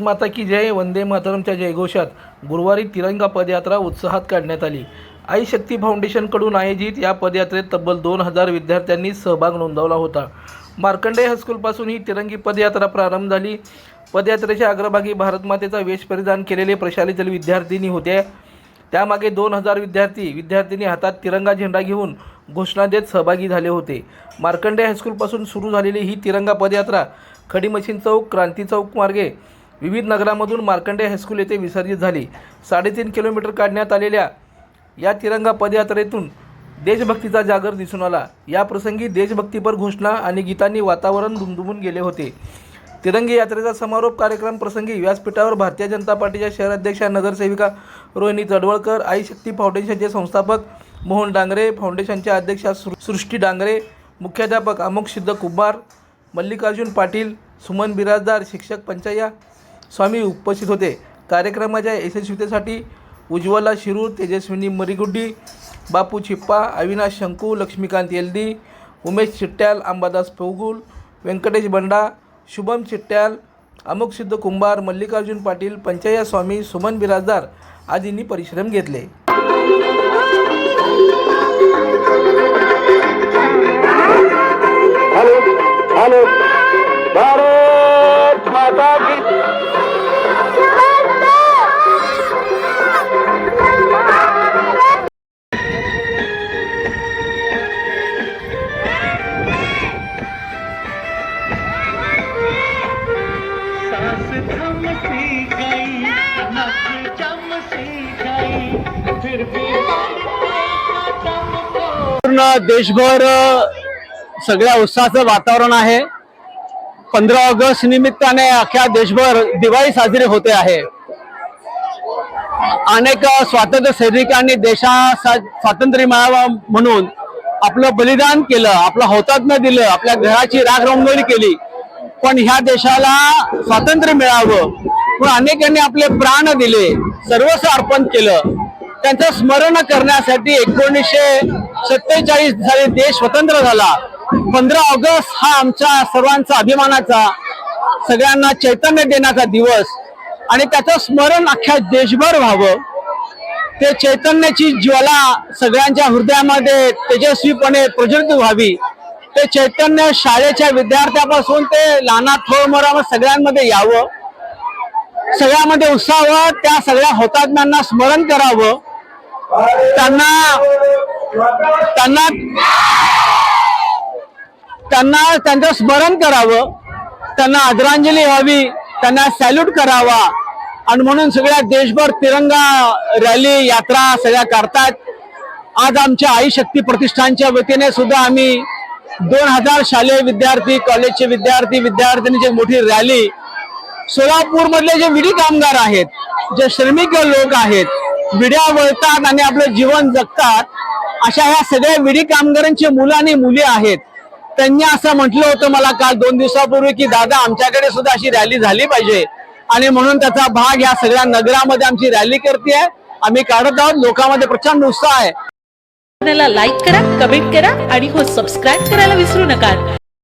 माता की जय, वंदे मातरमच्या जयघोषात गुरुवारी तिरंगा पदयात्रा उत्साहात काढण्यात आली। आई शक्ती फाउंडेशनकडून आयोजित या पदयात्रेत तब्बल 2000 विद्यार्थ्यांनी सहभाग नोंदवला होता। मार्कंडेय हायस्कूलपासून ही तिरंगी पदयात्रा प्रारंभ झाली। पदयात्रेच्या अग्रभागी भारतमातेचा वेश परिधान केलेले प्रशालेतील विद्यार्थिनी होते। त्यामागे 2000 विद्यार्थिनी हातात तिरंगा झेंडा घेऊन घोषणा देत सहभागी झाले होते। मार्कंडेय हायस्कूलपासून सुरू झालेली ही तिरंगा पदयात्रा खडी मशीन चौक, क्रांती चौक मार्गे विविध नगरांमधून मार्कंडेय हायस्कूल येथे विसर्जित झाली। 3.5 किलोमीटर काढण्यात आलेल्या या तिरंगा पदयात्रेतून देशभक्तीचा जागर दिसून आला। या प्रसंगी देशभक्तीपर घोषणा आणि गीतांनी वातावरण दुमदुमून गेले होते। तिरंगी यात्रेचा समारोप कार्यक्रम प्रसंगी व्यासपीठावर भारतीय जनता पार्टीच्या शहराध्यक्षा नगरसेविका रोहिणी तडवळकर, आई शक्ती फाउंडेशनचे संस्थापक मोहन डांगरे, फाउंडेशनचे अध्यक्षा सृष्टी डांगरे, मुख्याध्यापक अमोक सिद्ध कुंभार, मल्लिकार्जुन पाटील, सुमन बिराजदार, शिक्षक पंचय्या स्वामी उपस्थित होते। कार्यक्रमाच्या यशस्वीतेसाठी उज्ज्वला शिरूर, तेजस्विनी मरिगुड्डी, बापू चिप्पा, अविनाश शंकू, लक्ष्मीकांत येल्दी, उमेश चिट्ट्याल, अंबादास पौगुल, व्यंकटेश बंडा, शुभम चिट्ट्याल, अमोक सिद्ध कुंभार, मल्लिकार्जुन पाटील, पंचय्या स्वामी, सुमन बिराजदार आदींनी परिश्रम घेतले। हेलो भारत माता की सांस थमती गई, नस चमसी गई, फिर भी पूर्ण देशभर सगळ्या उत्साहाचं वातावरण आहे। 15 ऑगस्ट निमित्ताने अख्ख्या देशभर दिवाळी साजरी होते आहे। अनेक स्वातंत्र्य सैनिकांनी देशाला स्वातंत्र्य मिळावं म्हणून आपलं बलिदान केलं, आपलं हौतात्म्य दिलं, आपल्या घराची राखरंगोली केली। पण ह्या देशाला स्वातंत्र्य मिळावं म्हणून अनेकांनी आपले प्राण दिले, सर्वस्व अर्पण केलं। त्यांचं स्मरण करण्यासाठी 1947 साली देश स्वतंत्र झाला। 15 ऑगस्ट हा आमच्या सर्वांचा अभिमानाचा, सगळ्यांना चैतन्य देण्याचा दिवस आणि त्याचं स्मरण अख्ख्या देशभर व्हावं, ते चैतन्याची ज्वाला सगळ्यांच्या हृदयामध्ये तेजस्वीपणे प्रज्वलित व्हावी, ते चैतन्य शाळेच्या विद्यार्थ्यापासून ते लहाना थोर सगळ्यांमध्ये यावं, सगळ्यांमध्ये उत्साह, त्या सगळ्या हुतात्म्यांना स्मरण करावं, त्यांना त्यांचं स्मरण करावं, त्यांना आदरांजली व्हावी, त्यांना सॅल्यूट करावा। आणि म्हणून सगळ्या देशभर तिरंगा रॅली यात्रा सगळ्या करतात। आज आमच्या आई शक्ती प्रतिष्ठानच्या वतीने सुद्धा आम्ही 2000 शालेय विद्यार्थी, कॉलेजचे विद्यार्थ्यांची मोठी रॅली, सोलापूर मधले जे विडी कामगार आहेत, जे श्रमिक लोक आहेत, विड्या वळतात आणि आपलं जीवन जगतात, अशा ह्या सगळ्या विडी कामगारांची मुलं आणि मुली आहेत। त्यांनी असं म्हटलं होतं मला काल 2 दिवसापूर्वी की दादा आमच्याकडे सुद्धा अशी रॅली झाली पाहिजे, आणि म्हणून त्याचा भाग या सगळ्या नगरामध्ये आमची रॅली करते आहे, आम्ही काढत आहोत। लोकांमध्ये प्रचंड उत्साह आहे। लाईक करा, कमेंट करा आणि हो सबस्क्राईब करायला विसरू नका।